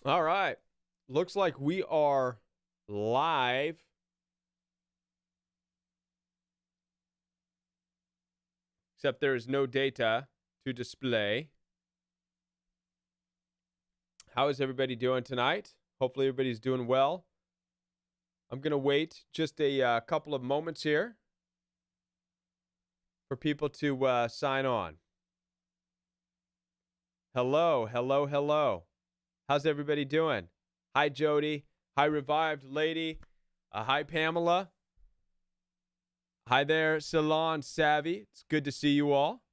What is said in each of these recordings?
All right. Looks like we are live. Except there is no data to display. How is everybody doing tonight? Hopefully everybody's doing well. I'm going to wait just a couple of moments here for people to sign on. Hello, hello, hello. How's everybody doing? Hi, Jody. Hi, Revived Lady. Hi, Pamela. Hi there, Salon Savvy. It's good to see you all.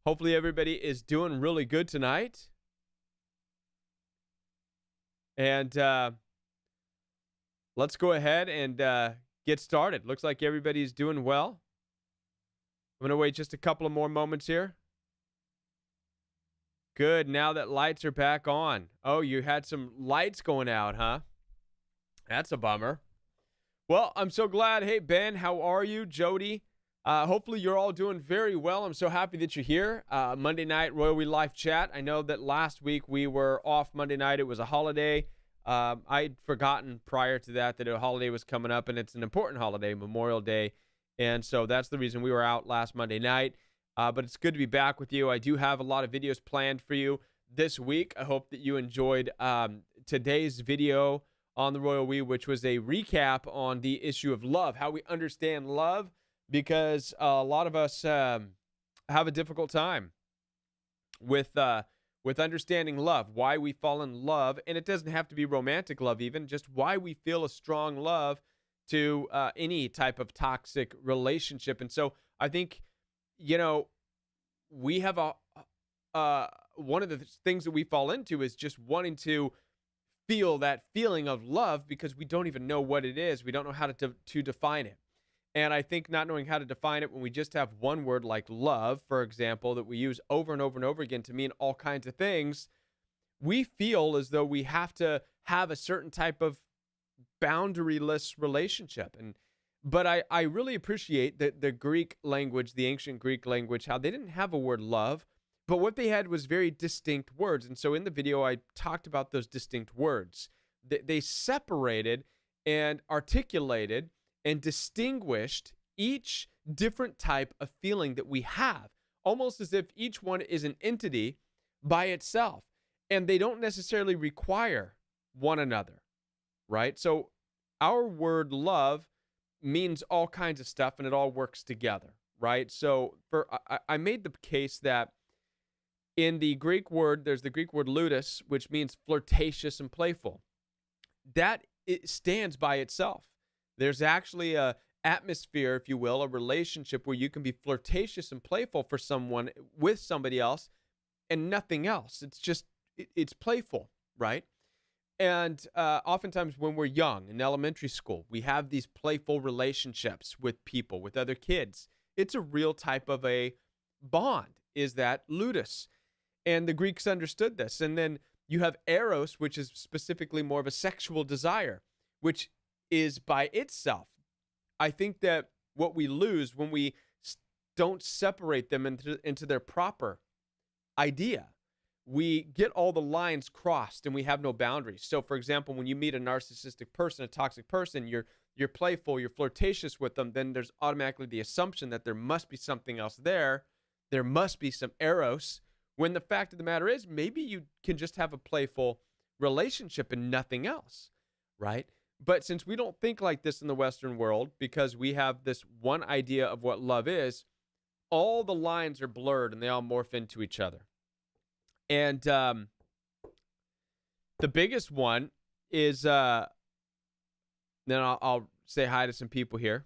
Hopefully everybody is doing really good tonight. And let's go ahead and get started. Looks like everybody's doing well. I'm going to wait just a couple of more moments here. Good, now that lights are back on. Oh, you had some lights going out, huh? That's a bummer. Well, I'm so glad. Hey, Ben, how are you? Jody, hopefully you're all doing very well. I'm so happy that you're here. Monday night, Royal We Life Chat. I know that last week we were off Monday night. It was a holiday. I'd forgotten prior to that a holiday was coming up, and it's an important holiday, Memorial Day. And so that's the reason we were out last Monday night. But it's good to be back with you. I do have a lot of videos planned for you this week. I hope that you enjoyed today's video on the Royal We, which was a recap on the issue of love, how we understand love, because a lot of us have a difficult time with understanding love, why we fall in love, and it doesn't have to be romantic love even, just why we feel a strong love to any type of toxic relationship. And so I think, we have one of the things that we fall into is just wanting to feel that feeling of love because we don't even know what it is. We don't know how to define it. And I think not knowing how to define it when we just have one word like love, for example, that we use over and over and over again to mean all kinds of things, we feel as though we have to have a certain type of boundaryless relationship. But I really appreciate the Greek language, the ancient Greek language, how they didn't have a word love, but what they had was very distinct words. And so in the video, I talked about those distinct words. They separated and articulated and distinguished each different type of feeling that we have, almost as if each one is an entity by itself. And they don't necessarily require one another, right? So our word love means all kinds of stuff and it all works together, right? So I made the case that in the Greek word, there's the Greek word ludus, which means flirtatious and playful. That it stands by itself. There's actually a atmosphere, if you will, a relationship where you can be flirtatious and playful for someone with somebody else and nothing else. It's just, it's playful, right? And oftentimes when we're young in elementary school, we have these playful relationships with people, with other kids. It's a real type of a bond, is that ludus. And the Greeks understood this. And then you have eros, which is specifically more of a sexual desire, which is by itself. I think that what we lose when we don't separate them into their proper idea, we get all the lines crossed and we have no boundaries. So, for example, when you meet a narcissistic person, a toxic person, you're playful, you're flirtatious with them, then there's automatically the assumption that there must be something else there. There must be some eros, when the fact of the matter is maybe you can just have a playful relationship and nothing else, right? But since we don't think like this in the Western world, because we have this one idea of what love is, all the lines are blurred and they all morph into each other. And the biggest one is, then I'll say hi to some people here.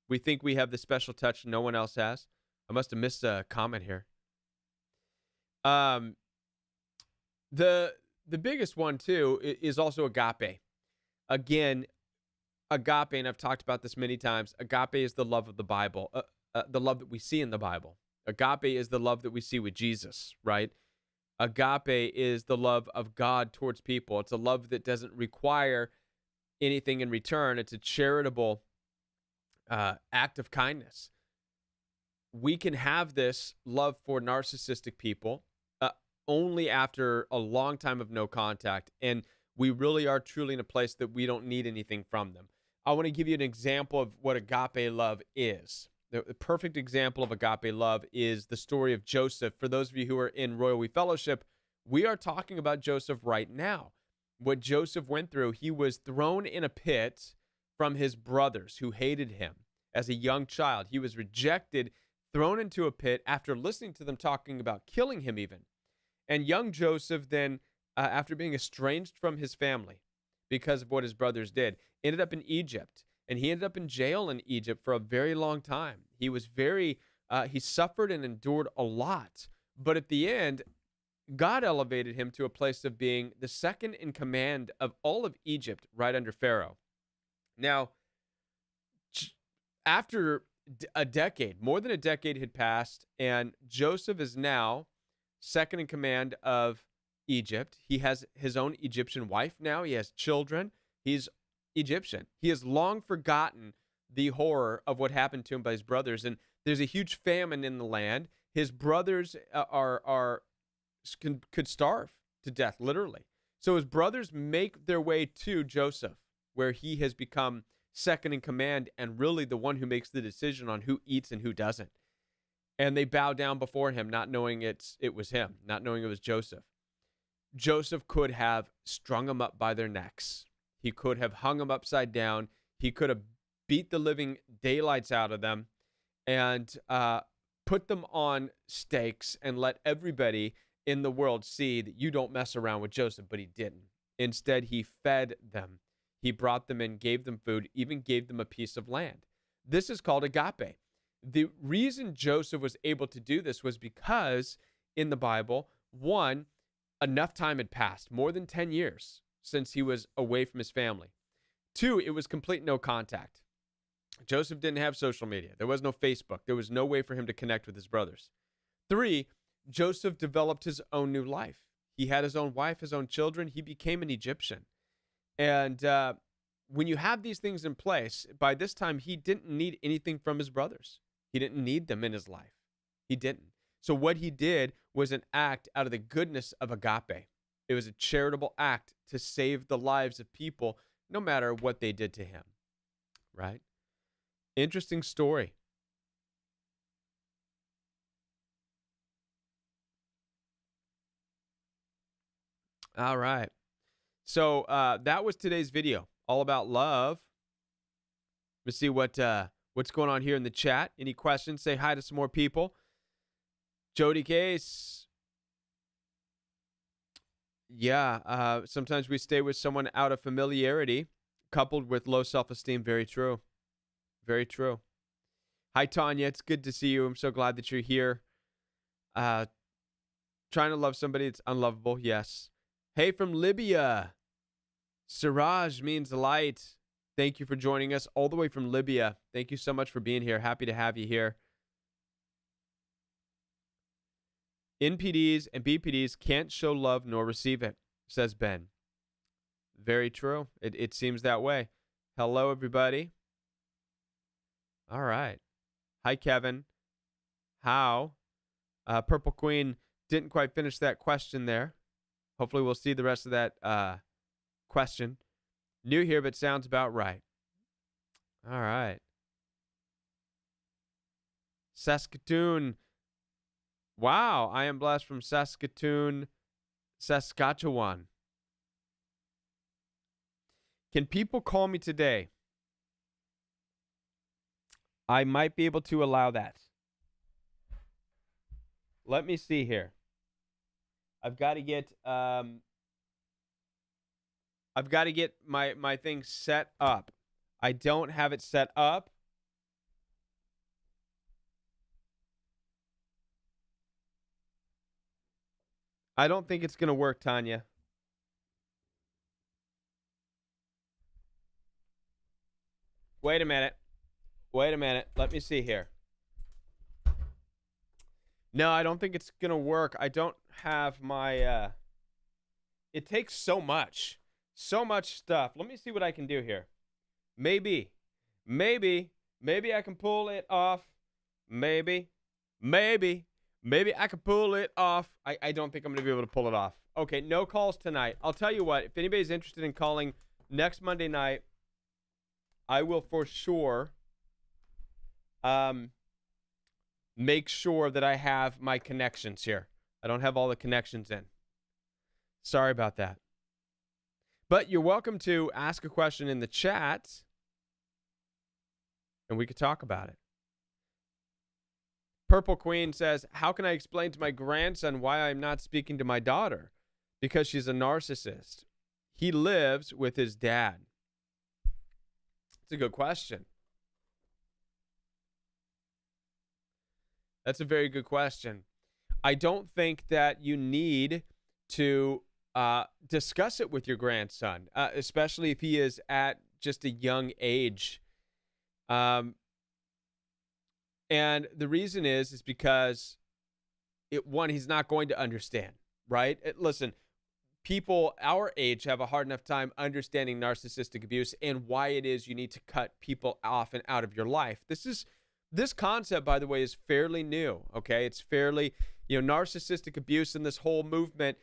We think we have the special touch no one else has. I must have missed a comment here. The biggest one too is also agape. Again, agape, and I've talked about this many times. Agape is the love of the Bible, the love that we see in the Bible. Agape is the love that we see with Jesus, right? Agape is the love of God towards people. It's a love that doesn't require anything in return. It's a charitable act of kindness. We can have this love for narcissistic people only after a long time of no contact, and we really are truly in a place that we don't need anything from them. I want to give you an example of what agape love is. The perfect example of agape love is the story of Joseph. For those of you who are in Royal We Fellowship, we are talking about Joseph right now. What Joseph went through, he was thrown in a pit from his brothers who hated him as a young child. He was rejected, thrown into a pit after listening to them talking about killing him even. And young Joseph then, after being estranged from his family because of what his brothers did, ended up in Egypt. And he ended up in jail in Egypt for a very long time. He was he suffered and endured a lot. But at the end, God elevated him to a place of being the second in command of all of Egypt right under Pharaoh. Now, after a decade, more than a decade had passed, and Joseph is now second in command of Egypt. He has his own Egyptian wife now. He has children. He's Egyptian. He has long forgotten the horror of what happened to him by his brothers, and there's a huge famine in the land. His brothers could starve to death, literally. So his brothers make their way to Joseph, where he has become second in command and really the one who makes the decision on who eats and who doesn't. And they bow down before him, not knowing it was him, not knowing it was Joseph. Joseph could have strung them up by their necks. He could have hung them upside down. He could have beat the living daylights out of them and put them on stakes and let everybody in the world see that you don't mess around with Joseph, but he didn't. Instead, he fed them. He brought them in, gave them food, even gave them a piece of land. This is called agape. The reason Joseph was able to do this was because in the Bible, one, enough time had passed, more than 10 years since he was away from his family. Two, it was complete no contact. Joseph didn't have social media. There was no Facebook. There was no way for him to connect with his brothers. Three, Joseph developed his own new life. He had his own wife, his own children. He became an Egyptian. And when you have these things in place, by this time, he didn't need anything from his brothers. He didn't need them in his life. He didn't. So what he did was an act out of the goodness of agape. It was a charitable act to save the lives of people, no matter what they did to him. Right? Interesting story. All right. So that was today's video, all about love. Let's see what's going on here in the chat. Any questions? Say hi to some more people. Jody Case. Yeah, sometimes we stay with someone out of familiarity, coupled with low self-esteem. Very true. Very true. Hi, Tanya. It's good to see you. I'm so glad that you're here. Trying to love somebody that's unlovable. Yes. Hey, from Libya. Siraj means light. Thank you for joining us all the way from Libya. Thank you so much for being here. Happy to have you here. NPDs and BPDs can't show love nor receive it, says Ben. Very true. It seems that way. Hello, everybody. All right. Hi, Kevin. How? Purple Queen didn't quite finish that question there. Hopefully we'll see the rest of that question. New here, but sounds about right. All right. Saskatoon. Wow, I am blessed from Saskatoon, Saskatchewan. Can people call me today? I might be able to allow that. Let me see here. I've got to get my thing set up. I don't have it set up. I don't think it's going to work, Tanya. Wait a minute. Let me see here. No, I don't think it's going to work. I don't have my... It takes so much stuff. Let me see what I can do here. Maybe I can pull it off. Maybe. Maybe I could pull it off. I don't think I'm going to be able to pull it off. Okay, no calls tonight. I'll tell you what, if anybody's interested in calling next Monday night, I will for sure make sure that I have my connections here. I don't have all the connections in. Sorry about that. But you're welcome to ask a question in the chat, and we could talk about it. Purple Queen says, how can I explain to my grandson why I'm not speaking to my daughter? Because she's a narcissist. He lives with his dad. It's a good question. That's a very good question. I don't think that you need to discuss it with your grandson, especially if he is at just a young age. And the reason is because he's not going to understand, right? Listen, people our age have a hard enough time understanding narcissistic abuse and why it is you need to cut people off and out of your life. This concept, by the way, is fairly new, okay? It's fairly, narcissistic abuse and this whole movement.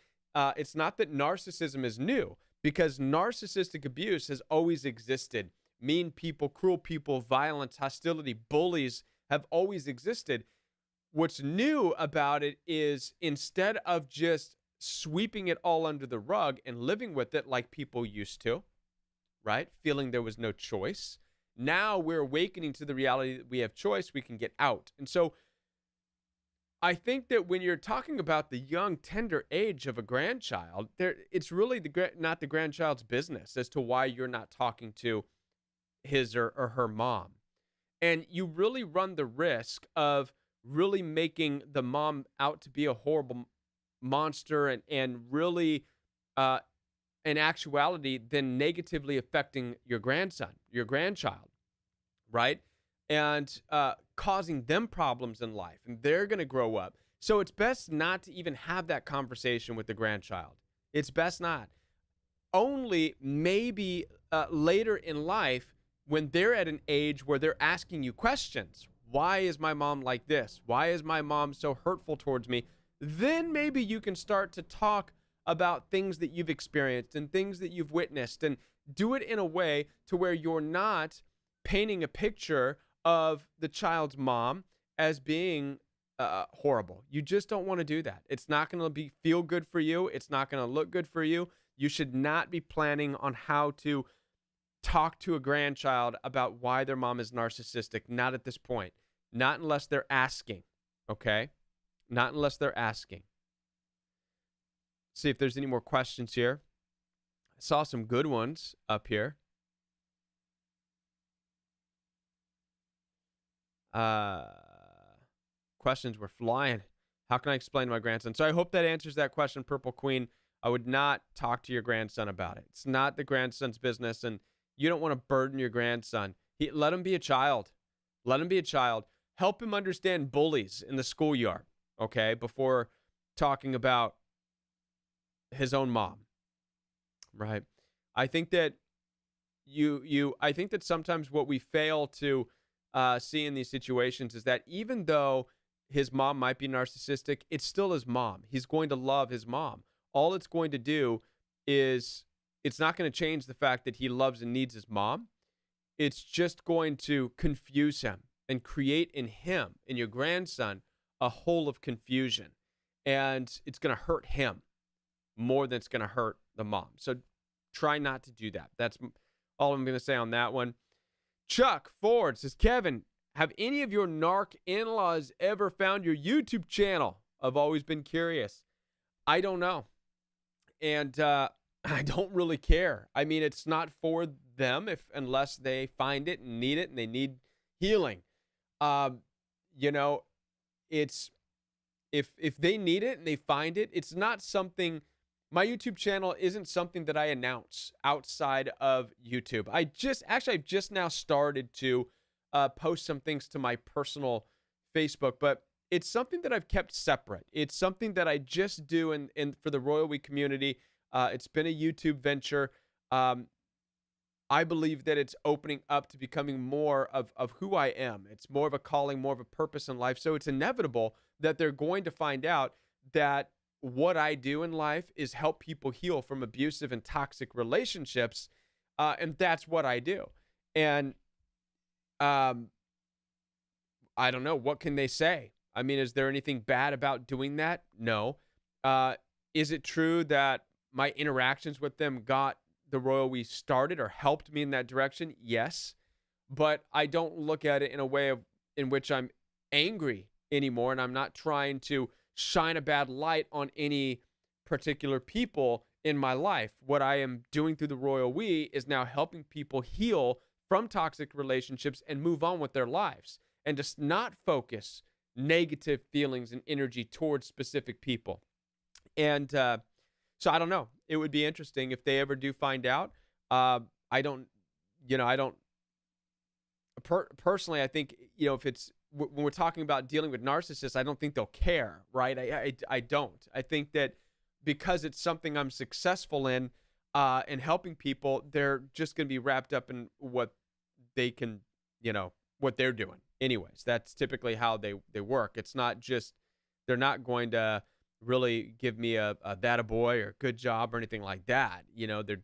It's not that narcissism is new, because narcissistic abuse has always existed. Mean people, cruel people, violence, hostility, bullies have always existed. What's new about it is instead of just sweeping it all under the rug and living with it like people used to, right? Feeling there was no choice. Now we're awakening to the reality that we have choice, we can get out. And so I think that when you're talking about the young, tender age of a grandchild, it's really not the grandchild's business as to why you're not talking to his or her mom. And you really run the risk of really making the mom out to be a horrible monster and really, in actuality, then negatively affecting your grandchild, right? And causing them problems in life. And they're going to grow up. So it's best not to even have that conversation with the grandchild. It's best not. Only maybe later in life, when they're at an age where they're asking you questions. Why is my mom like this? Why is my mom so hurtful towards me? Then maybe you can start to talk about things that you've experienced and things that you've witnessed, and do it in a way to where you're not painting a picture of the child's mom as being horrible. You just don't want to do that. It's not going to feel good for you. It's not going to look good for you. You should not be planning on how to talk to a grandchild about why their mom is narcissistic. Not at this point. Not unless they're asking. Okay? Not unless they're asking. See if there's any more questions here. I saw some good ones up here. Questions were flying. How can I explain to my grandson? So I hope that answers that question, Purple Queen. I would not talk to your grandson about it. It's not the grandson's business, and you don't want to burden your grandson. Let him be a child. Let him be a child. Help him understand bullies in the schoolyard, okay, before talking about his own mom, right? I think that I think that sometimes what we fail to see in these situations is that even though his mom might be narcissistic, it's still his mom. He's going to love his mom. All it's going to do is it's not going to change the fact that he loves and needs his mom. It's just going to confuse him and create in him, in your grandson, a hole of confusion. And it's going to hurt him more than it's going to hurt the mom. So try not to do that. That's all I'm going to say on that one. Chuck Ford says, Kevin, have any of your narc in-laws ever found your YouTube channel? I've always been curious. I don't know. And I don't really care. I mean, it's not for them unless they find it and they need healing. It's if they need it and they find it, it's not something. My YouTube channel isn't something that I announce outside of YouTube. I've just now started to post some things to my personal Facebook, but it's something that I've kept separate. It's something that I just do in for the Royal We community. It's been a YouTube venture. I believe that it's opening up to becoming more of who I am. It's more of a calling, more of a purpose in life. So it's inevitable that they're going to find out that what I do in life is help people heal from abusive and toxic relationships. And that's what I do. And um, I don't know. What can they say? I mean, is there anything bad about doing that? No. Is it true that my interactions with them got the Royal We started or helped me in that direction? Yes. But I don't look at it in a way in which I'm angry anymore, and I'm not trying to shine a bad light on any particular people in my life. What I am doing through the Royal We is now helping people heal from toxic relationships and move on with their lives and just not focus negative feelings and energy towards specific people. And so I don't know. It would be interesting if they ever do find out. I don't, I don't personally, I think, if it's when we're talking about dealing with narcissists, I don't think they'll care, right? I don't. I think that because it's something I'm successful in and helping people, they're just going to be wrapped up in what they can, what they're doing. Anyways, that's typically how they work. It's not just, they're not going to really give me a that a boy or good job or anything like that. They're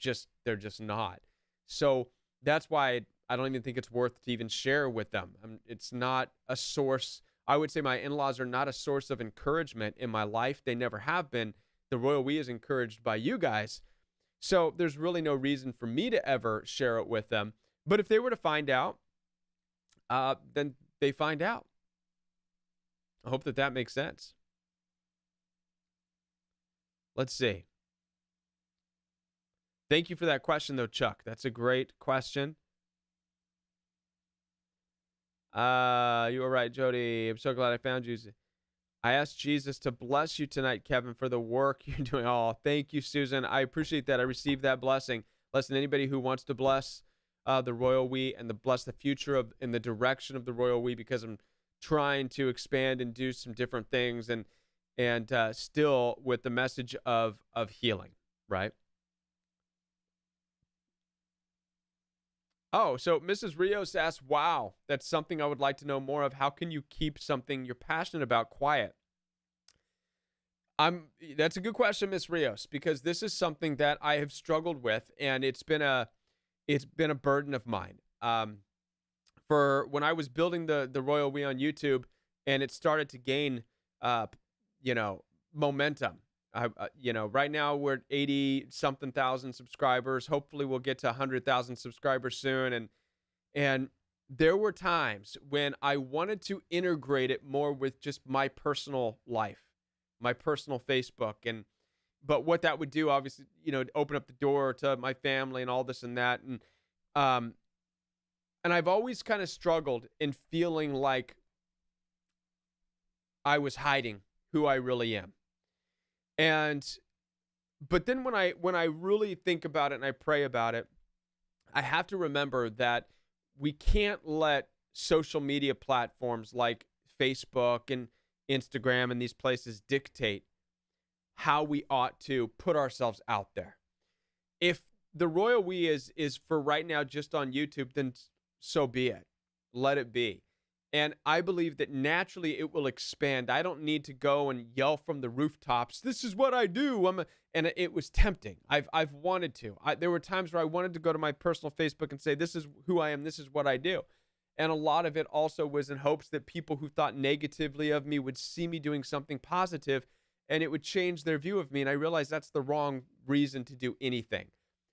just not. So that's why I don't even think it's worth to even share with them. It's not a source. I would say my in-laws are not a source of encouragement in my life. They never have been. The Royal We is encouraged by you guys. So there's really no reason for me to ever share it with them. But if they were to find out, then they find out. I hope that makes sense. Let's see. Thank you for that question, though, Chuck. That's a great question. You were right, Jody. I'm so glad I found you. I asked Jesus to bless you tonight, Kevin, for the work you're doing. Oh, thank you, Susan. I appreciate that. I received that blessing. Listen, anybody who wants to bless the Royal We and bless the future of in the direction of the Royal We, because I'm trying to expand and do some different things and still with the message of healing, right? Oh, so Mrs. Rios asks, wow, that's something I would like to know more of. How can you keep something you're passionate about quiet? That's a good question, Miss Rios, because this is something that I have struggled with, and it's been a burden of mine. For when I was building the Royal We on YouTube, and it started to gain momentum. Right now we're at 80 something thousand subscribers. Hopefully we'll get to 100,000 subscribers soon. And there were times when I wanted to integrate it more with just my personal life, my personal Facebook. But what that would do, obviously, open up the door to my family and all this and that. And I've always kind of struggled in feeling like I was hiding who I really am. But then when I really think about it and I pray about it, I have to remember that we can't let social media platforms like Facebook and Instagram and these places dictate how we ought to put ourselves out there. If the Royal We is for right now just on YouTube, then so be it. Let it be. And I believe that naturally it will expand. I don't need to go and yell from the rooftops, this is what I do. And it was tempting. I've wanted to. There were times where I wanted to go to my personal Facebook and say, this is who I am, this is what I do. And a lot of it also was in hopes that people who thought negatively of me would see me doing something positive and it would change their view of me. And I realized that's the wrong reason to do anything.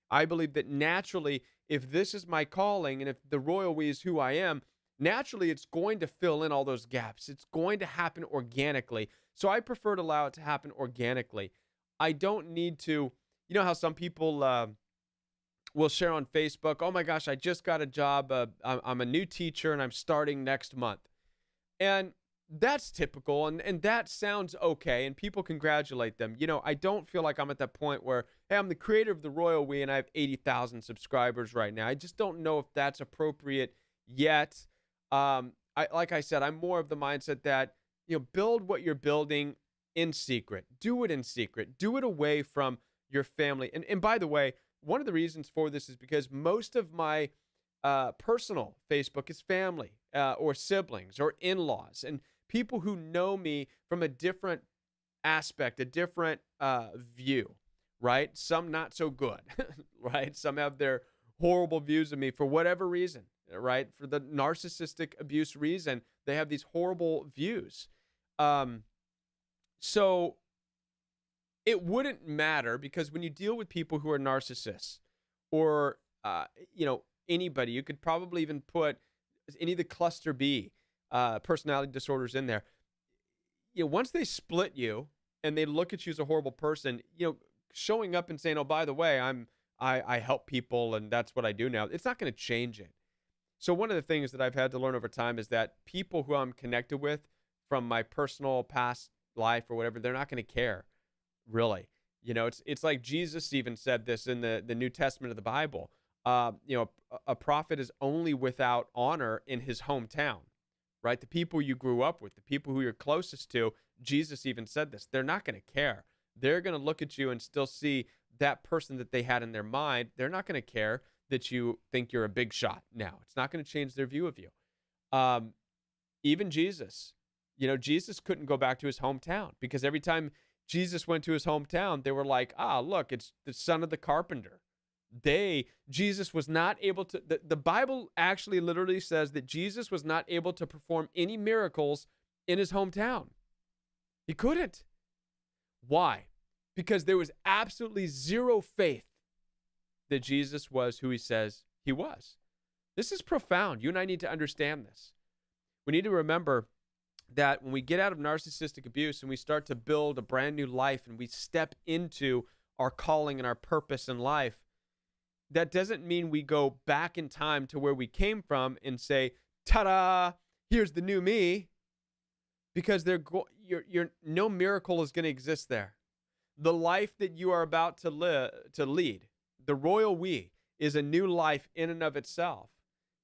I believe that naturally, if this is my calling and if the Royal We is who I am, naturally, it's going to fill in all those gaps. It's going to happen organically. So I prefer to allow it to happen organically. I don't need to, how some people will share on Facebook, oh my gosh, I just got a job. I'm a new teacher and I'm starting next month. And that's typical and that sounds okay. And people congratulate them. I don't feel like I'm at that point where, hey, I'm the creator of the Royal We and I have 80,000 subscribers right now. I just don't know if that's appropriate yet. Like I said, I'm more of the mindset that, build what you're building in secret. Do it in secret. Do it away from your family. And by the way, one of the reasons for this is because most of my personal Facebook is family or siblings or in-laws and people who know me from a different aspect, a different view, right? Some not so good, right? Some have their horrible views of me for whatever reason, right? For the narcissistic abuse reason, they have these horrible views. So it wouldn't matter because when you deal with people who are narcissists or, anybody, you could probably even put any of the cluster B personality disorders in there. Once they split you and they look at you as a horrible person, showing up and saying, "Oh, by the way, I help people and that's what I do now," it's not going to change it. So one of the things that I've had to learn over time is that people who I'm connected with from my personal past life or whatever, they're not going to care, really. It's like Jesus even said this in the New Testament of the Bible. A prophet is only without honor in his hometown, right? The people you grew up with, the people who you're closest to, Jesus even said this. They're not going to care. They're going to look at you and still see that person that they had in their mind. They're not going to care that you think you're a big shot now. It's not going to change their view of you. Even Jesus, Jesus couldn't go back to his hometown because every time Jesus went to his hometown, they were like, look, it's the son of the carpenter. Jesus was not able to, the Bible actually literally says that Jesus was not able to perform any miracles in his hometown. He couldn't. Why? Because there was absolutely zero faith that Jesus was who he says he was. This is profound. You and I need to understand this. We need to remember that when we get out of narcissistic abuse and we start to build a brand new life and we step into our calling and our purpose in life, that doesn't mean we go back in time to where we came from and say, ta-da, here's the new me, because no miracle is going to exist there. The life that you are about to lead, the royal we, is a new life in and of itself.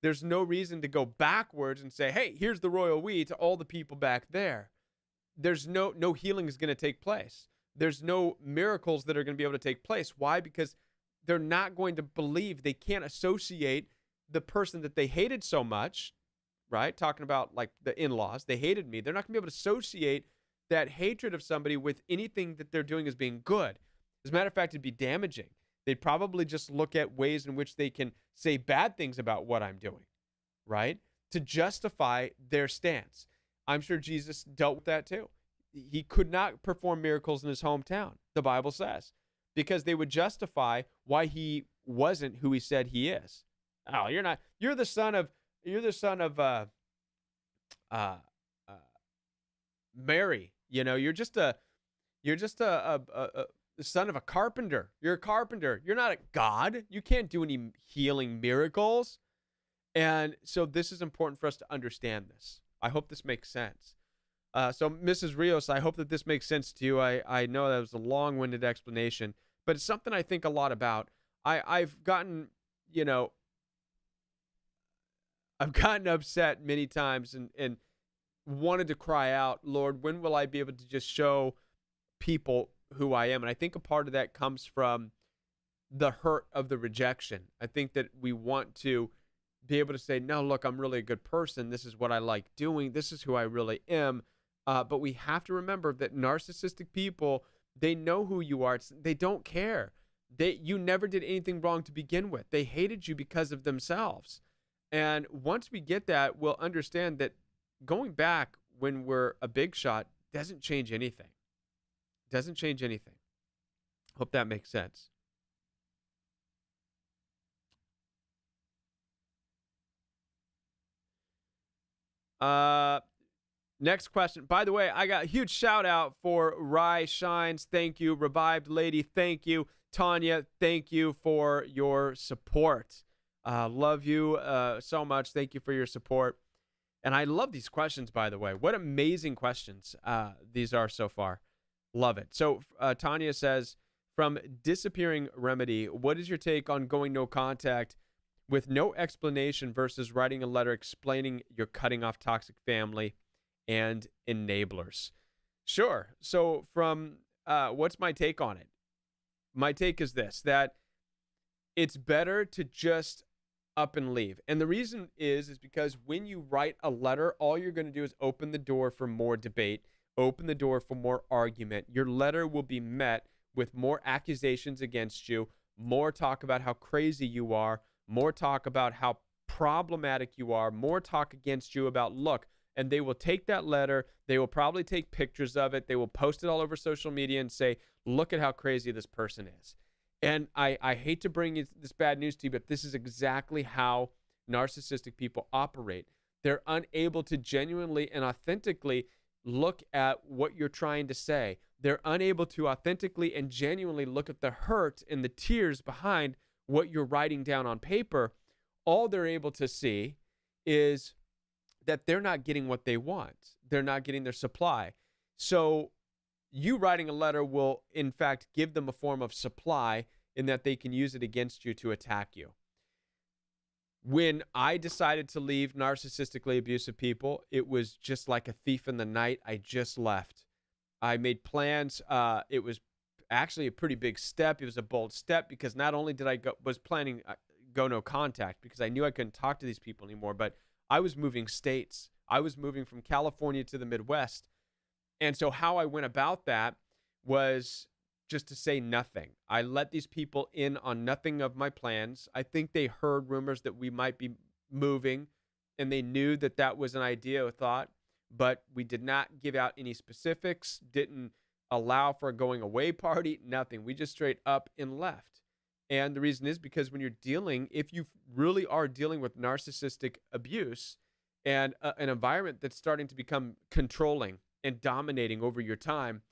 There's no reason to go backwards and say, hey, here's the royal we to all the people back there. There's no healing is going to take place. There's no miracles that are going to be able to take place. Why? Because they're not going to believe, they can't associate the person that they hated so much, right? Talking about like the in-laws, they hated me. They're not going to be able to associate that hatred of somebody with anything that they're doing as being good. As a matter of fact, it'd be damaging. They'd probably just look at ways in which they can say bad things about what I'm doing, right? To justify their stance. I'm sure Jesus dealt with that too. He could not perform miracles in his hometown, the Bible says, because they would justify why he wasn't who he said he is. Oh, you're not. You're the son of Mary. You're just the son of a carpenter. You're a carpenter. You're not a god. You can't do any healing miracles. And so this is important for us to understand this. I hope this makes sense. So Mrs. Rios, I hope that this makes sense to you. I know that was a long-winded explanation, but it's something I think a lot about. I've gotten upset many times and wanted to cry out, Lord, when will I be able to just show people who I am? And I think a part of that comes from the hurt of the rejection. I think that we want to be able to say, no, look, I'm really a good person. This is what I like doing. This is who I really am. But we have to remember that narcissistic people, they know who you are. They don't care. You never did anything wrong to begin with. They hated you because of themselves. And once we get that, we'll understand that going back when we're a big shot doesn't change anything. Doesn't change anything. Hope that makes sense. Next question. By the way, I got a huge shout out for Rye Shines. Thank you. Revived Lady. Thank you. Tanya, thank you for your support. Love you so much. Thank you for your support. And I love these questions, by the way. What amazing questions these are so far. Love it. So Tanya says, from Disappearing Remedy, what is your take on going no contact with no explanation versus writing a letter explaining you're cutting off toxic family and enablers? Sure. So from what's my take on it? My take is this, that It's better to just up and leave. And the reason is because when you write a letter, all you're going to do is open the door for more debate, open the door for more argument. Your letter will be met with more accusations against you, more talk about how crazy you are, more talk about how problematic you are, more talk against you about look. And they will take that letter, they will probably take pictures of it, they will post it all over social media and say, look at how crazy this person is. And I hate to bring this bad news to you, but this is exactly how narcissistic people operate. They're unable to genuinely and authentically look at what you're trying to say. They're unable to authentically and genuinely look at the hurt and the tears behind what you're writing down on paper. All they're able to see is that they're not getting what they want. They're not getting their supply. So you writing a letter will, in fact, give them a form of supply in that they can use it against you to attack you. When I decided to leave narcissistically abusive people, it was just like a thief in the night. I just left. I made plans. It was actually a pretty big step. It was a bold step because not only did I was planning go no contact because I knew I couldn't talk to these people anymore, but I was moving states. I was moving from California to the Midwest. And so how I went about that was just to say nothing. I let these people in on nothing of my plans. I think they heard rumors that we might be moving, and they knew that that was an idea or thought, but we did not give out any specifics, didn't allow for a going away party, nothing. We just straight up and left. And the reason is because when you're dealing, if you really are dealing with narcissistic abuse and an environment that's starting to become controlling and dominating over your time,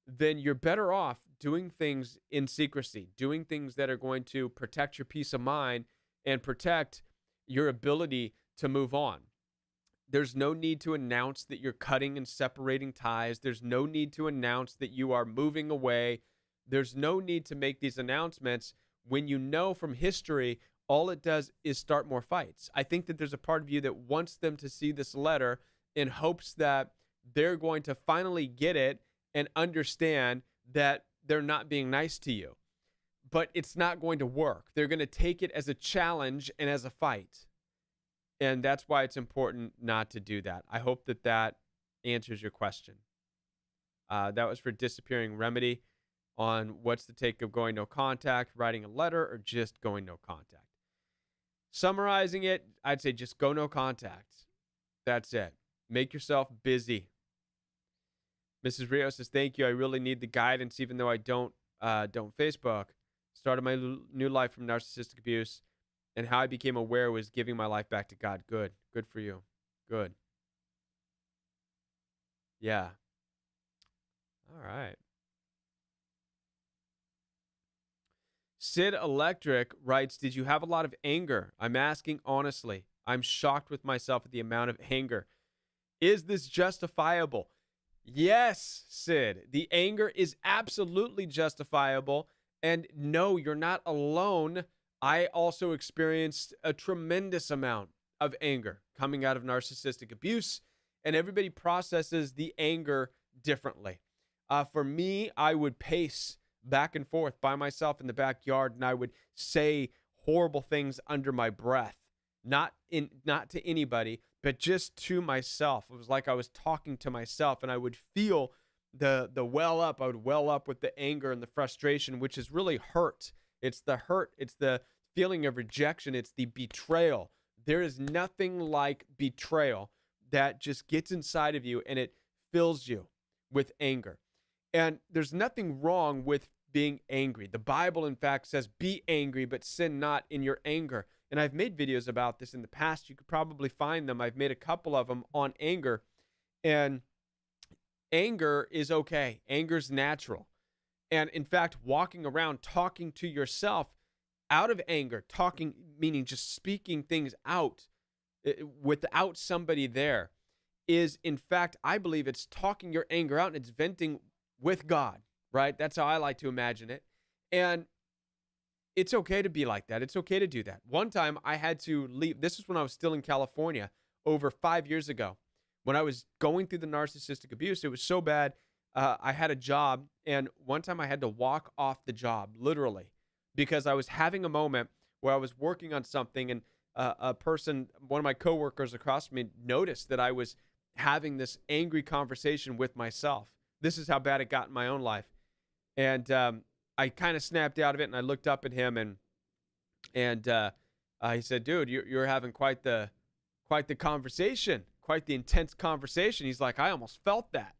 then you're better off doing things in secrecy, doing things that are going to protect your peace of mind and protect your ability to move on. There's no need to announce that you're cutting and separating ties. There's no need to announce that you are moving away. There's no need to make these announcements when you know from history all it does is start more fights. I think that there's a part of you that wants them to see this letter in hopes that they're going to finally get it and understand that they're not being nice to you. But it's not going to work. They're going to take it as a challenge and as a fight. And that's why it's important not to do that. I hope that that answers your question. That was for Disappearing Remedy on what's the take of going no contact, writing a letter, or just going no contact. Summarizing it, I'd say just go no contact. That's it. Make yourself busy. Mrs. Rio says, thank you. I really need the guidance, even though I don't Facebook. Started my new life from narcissistic abuse, and how I became aware was giving my life back to God. Good. Good for you. Good. Yeah. All right. Sid Electric writes, did you have a lot of anger? I'm asking honestly. I'm shocked with myself at the amount of anger. Is this justifiable? Yes, Sid. The anger is absolutely justifiable. And no, you're not alone. I also experienced a tremendous amount of anger coming out of narcissistic abuse, and everybody processes the anger differently. For me, I would pace back and forth by myself in the backyard, and I would say horrible things under my breath, not to anybody, but just to myself. It was like I was talking to myself, and I would feel the well up. I would well up with the anger and the frustration, which is really hurt. It's the hurt. It's the feeling of rejection. It's the betrayal. There is nothing like betrayal that just gets inside of you and it fills you with anger. And there's nothing wrong with being angry. The Bible, in fact, says, be angry, but sin not in your anger. And I've made videos about this in the past. You could probably find them. I've made a couple of them on anger. And anger is okay. Anger's natural. And in fact, walking around talking to yourself out of anger, talking, meaning just speaking things out without somebody there, is in fact, I believe it's talking your anger out and it's venting with God, right? That's how I like to imagine it. And it's okay to be like that. It's okay to do that. One time I had to leave. This was when I was still in California over 5 years ago. When I was going through the narcissistic abuse, it was so bad. I had a job, and one time I had to walk off the job, literally, because I was having a moment where I was working on something, and a person, one of my coworkers across from me, noticed that I was having this angry conversation with myself. This is how bad it got in my own life. And I kind of snapped out of it, and I looked up at him, and he said, "Dude, you're having quite the conversation, quite the intense conversation." He's like, "I almost felt that,"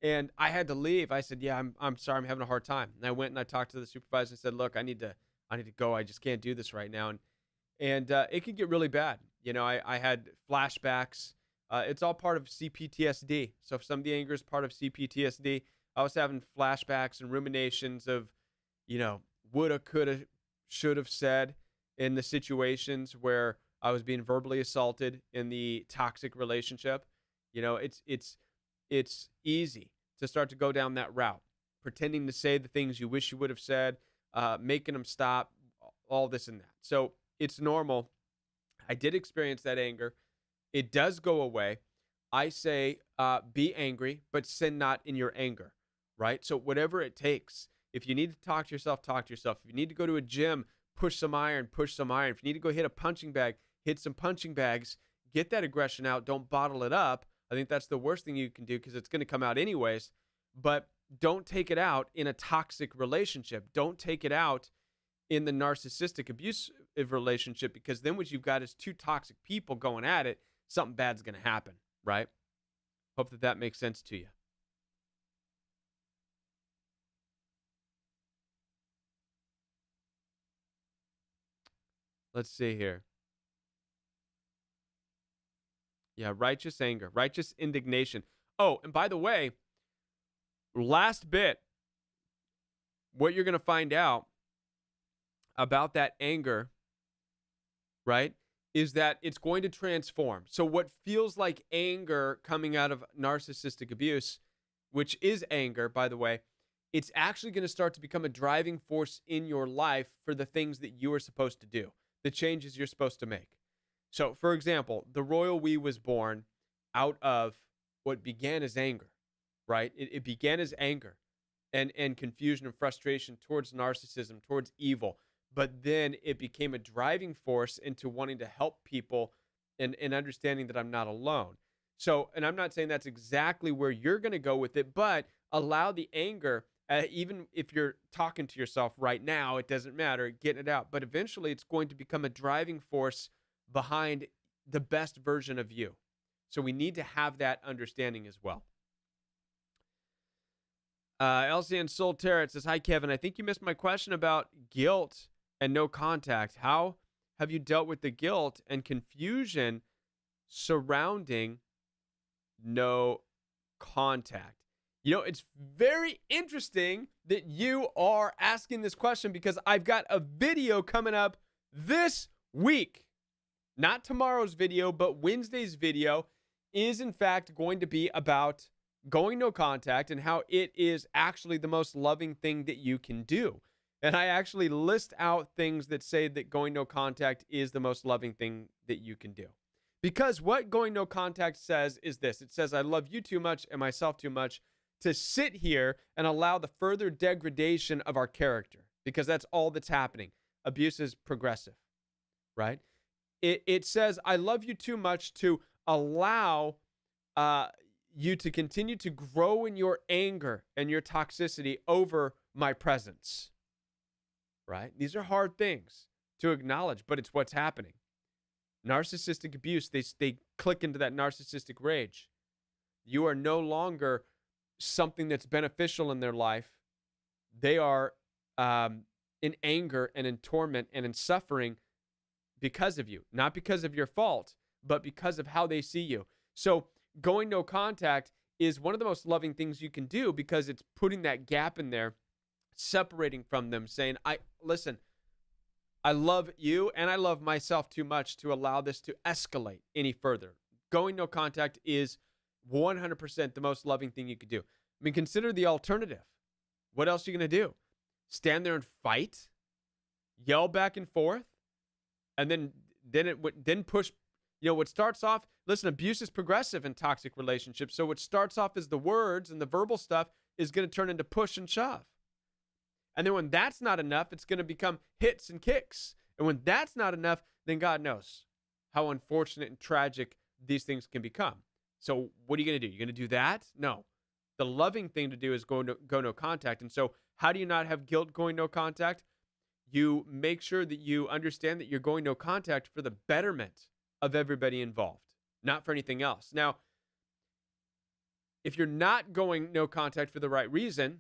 and I had to leave. I said, "Yeah, I'm sorry, I'm having a hard time." And I went and I talked to the supervisor and said, "Look, I need to go. I just can't do this right now." And it could get really bad. I had flashbacks. It's all part of CPTSD. So if some of the anger is part of CPTSD, I was having flashbacks and ruminations of, woulda, coulda, should have said in the situations where I was being verbally assaulted in the toxic relationship. It's easy to start to go down that route, pretending to say the things you wish you would have said, making them stop, all this and that. So it's normal. I did experience that anger. It does go away. I say, be angry, but sin not in your anger, right? So whatever it takes. If you need to talk to yourself, talk to yourself. If you need to go to a gym, push some iron, push some iron. If you need to go hit a punching bag, hit some punching bags. Get that aggression out. Don't bottle it up. I think that's the worst thing you can do because it's going to come out anyways. But don't take it out in a toxic relationship. Don't take it out in the narcissistic abusive relationship, because then what you've got is two toxic people going at it. Something bad's going to happen, right? Hope that makes sense to you. Let's see here. Yeah, righteous anger, righteous indignation. Oh, and by the way, last bit, what you're going to find out about that anger, right, is that it's going to transform. So what feels like anger coming out of narcissistic abuse, which is anger, by the way, it's actually going to start to become a driving force in your life for the things that you are supposed to do, the changes you're supposed to make. So, for example, the royal we was born out of what began as anger, right? It began as anger and confusion and frustration towards narcissism, towards evil. But then it became a driving force into wanting to help people and understanding that I'm not alone. So, and I'm not saying that's exactly where you're going to go with it, but allow the anger, even if you're talking to yourself right now, it doesn't matter, getting it out. But eventually it's going to become a driving force behind the best version of you. So we need to have that understanding as well. Elsie and Soul Tarot says, "Hi, Kevin. I think you missed my question about guilt and no contact. How have you dealt with the guilt and confusion surrounding no contact?" It's very interesting that you are asking this question, because I've got a video coming up this week. Not tomorrow's video, but Wednesday's video is in fact going to be about going no contact and how it is actually the most loving thing that you can do. And I actually list out things that say that going no contact is the most loving thing that you can do. Because what going no contact says is this. It says, I love you too much and myself too much to sit here and allow the further degradation of our character, because that's all that's happening. Abuse is progressive, right? It says, I love you too much to allow you to continue to grow in your anger and your toxicity over my presence, right? These are hard things to acknowledge, but it's what's happening. Narcissistic abuse, they click into that narcissistic rage. You are no longer something that's beneficial in their life. They are in anger and in torment and in suffering because of you, not because of your fault, but because of how they see you. So going no contact is one of the most loving things you can do, because it's putting that gap in there, separating from them, saying, listen, I love you and I love myself too much to allow this to escalate any further. Going no contact is 100% the most loving thing you could do. I mean, consider the alternative. What else are you going to do? Stand there and fight? Yell back and forth? And then push, what starts off, listen, abuse is progressive in toxic relationships. So what starts off as the words and the verbal stuff is going to turn into push and shove. And then when that's not enough, it's going to become hits and kicks. And when that's not enough, then God knows how unfortunate and tragic these things can become. So what are you going to do? You're going to do that? No. The loving thing to do is go no contact. And so how do you not have guilt going no contact? You make sure that you understand that you're going no contact for the betterment of everybody involved, not for anything else. Now, if you're not going no contact for the right reason,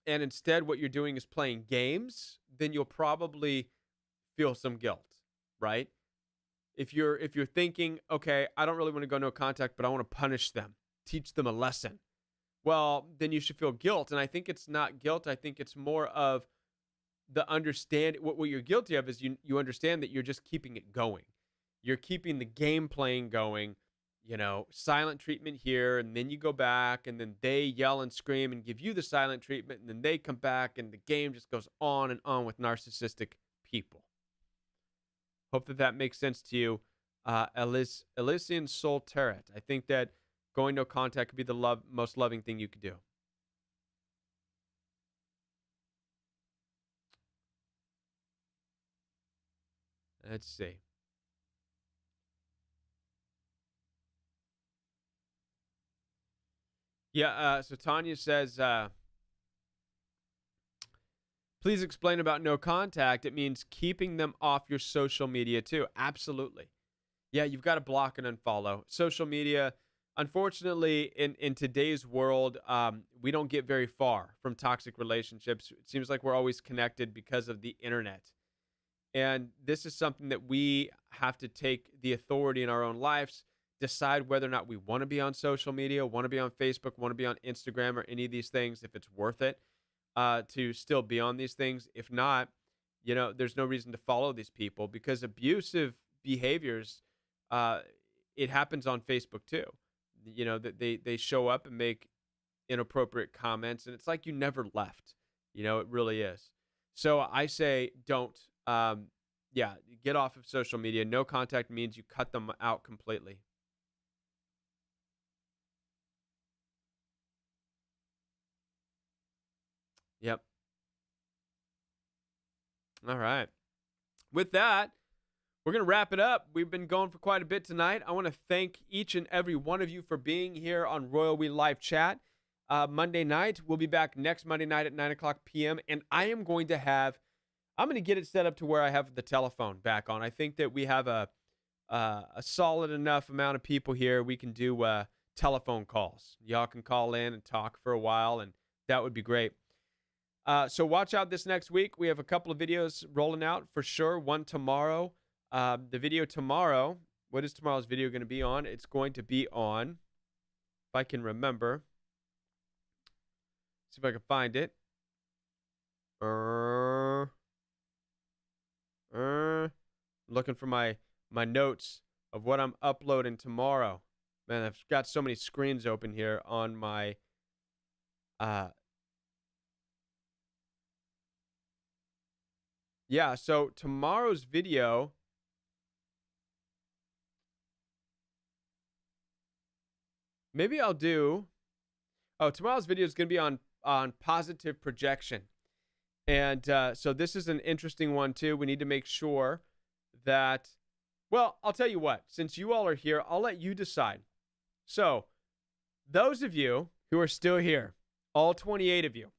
and instead what you're doing is playing games, then you'll probably feel some guilt, right? If you're thinking, okay, I don't really want to go no contact, but I want to punish them, teach them a lesson, well, then you should feel guilt. And I think it's not guilt. I think it's more of the understand what you're guilty of is you understand that you're just keeping it going. You're keeping the game playing going, silent treatment here, and then you go back, and then they yell and scream and give you the silent treatment, and then they come back, and the game just goes on and on with narcissistic people. Hope that makes sense to you. Elysian Soul Tarot. I think that going no contact could be the most loving thing you could do. Let's see. Yeah, so Tanya says, please explain about no contact. It means keeping them off your social media too. Absolutely. Yeah, you've got to block and unfollow. Social media, unfortunately, in today's world, we don't get very far from toxic relationships. It seems like we're always connected because of the internet. And this is something that we have to take the authority in our own lives, decide whether or not we want to be on social media, want to be on Facebook, want to be on Instagram or any of these things, if it's worth it to still be on these things. If not, there's no reason to follow these people, because abusive behaviors, it happens on Facebook too. That they show up and make inappropriate comments, and it's like you never left. It really is. So I say don't. Get off of social media. No contact means you cut them out completely. Yep. All right. With that, we're going to wrap it up. We've been going for quite a bit tonight. I want to thank each and every one of you for being here on Royal We Live Chat. Monday night, we'll be back next Monday night at 9 o'clock p.m. And I'm going to get it set up to where I have the telephone back on. I think that we have a solid enough amount of people here. We can do telephone calls. Y'all can call in and talk for a while, and that would be great. So watch out this next week. We have a couple of videos rolling out for sure. One tomorrow. The video tomorrow, what is tomorrow's video going to be on? It's going to be on, if I can remember, see if I can find it. Looking for my notes of what I'm uploading tomorrow. Man, I've got so many screens open here on my so tomorrow's video, maybe I'll do, tomorrow's video is going to be on positive projection. And so this is an interesting one too. We need to make sure that, well, I'll tell you what, since you all are here, I'll let you decide. So those of you who are still here, all 28 of you,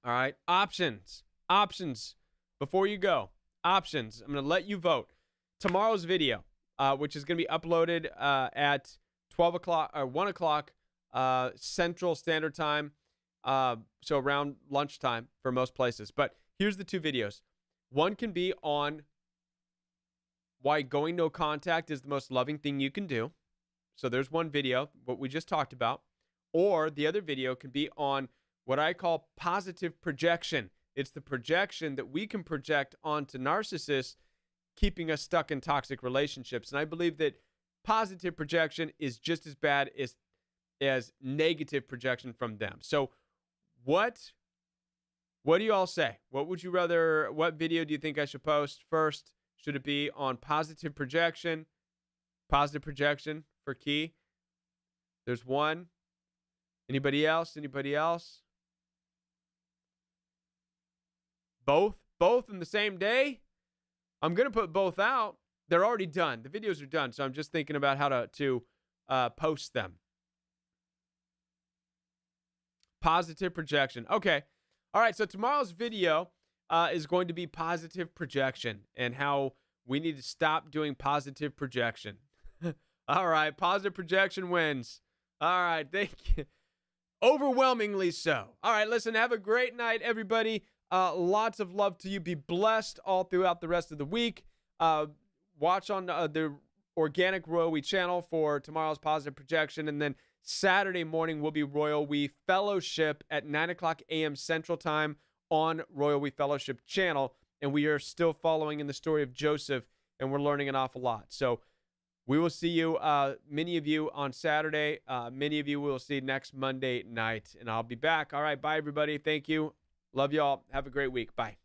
all right, options, before you go, options. I'm going to let you vote. Tomorrow's video, which is going to be uploaded at 12 o'clock or 1 o'clock Central Standard Time. So around lunchtime for most places. But here's the two videos. One can be on why going no contact is the most loving thing you can do. So there's one video, what we just talked about. Or the other video can be on what I call positive projection. It's the projection that we can project onto narcissists, keeping us stuck in toxic relationships. And I believe that positive projection is just as bad as negative projection from them. So what do you all say? What video do you think I should post first? Should it be on positive projection for Key? There's one. Anybody else? Both in the same day? I'm going to put both out. They're already done. The videos are done, so I'm just thinking about how to post them. Positive projection. Okay. All right, so tomorrow's video is going to be positive projection and how we need to stop doing positive projection. All right, positive projection wins. All right, thank you. Overwhelmingly so. All right, listen, have a great night, everybody. Lots of love to you. Be blessed all throughout the rest of the week. Watch on the Organic Royal We channel for tomorrow's positive projection. And then Saturday morning will be Royal We Fellowship at 9 o'clock a.m. Central Time on Royal We Fellowship channel. And we are still following in the story of Joseph, and we're learning an awful lot. So we will see you, many of you, on Saturday. Many of you will see next Monday night, and I'll be back. All right, bye, everybody. Thank you. Love y'all. Have a great week. Bye.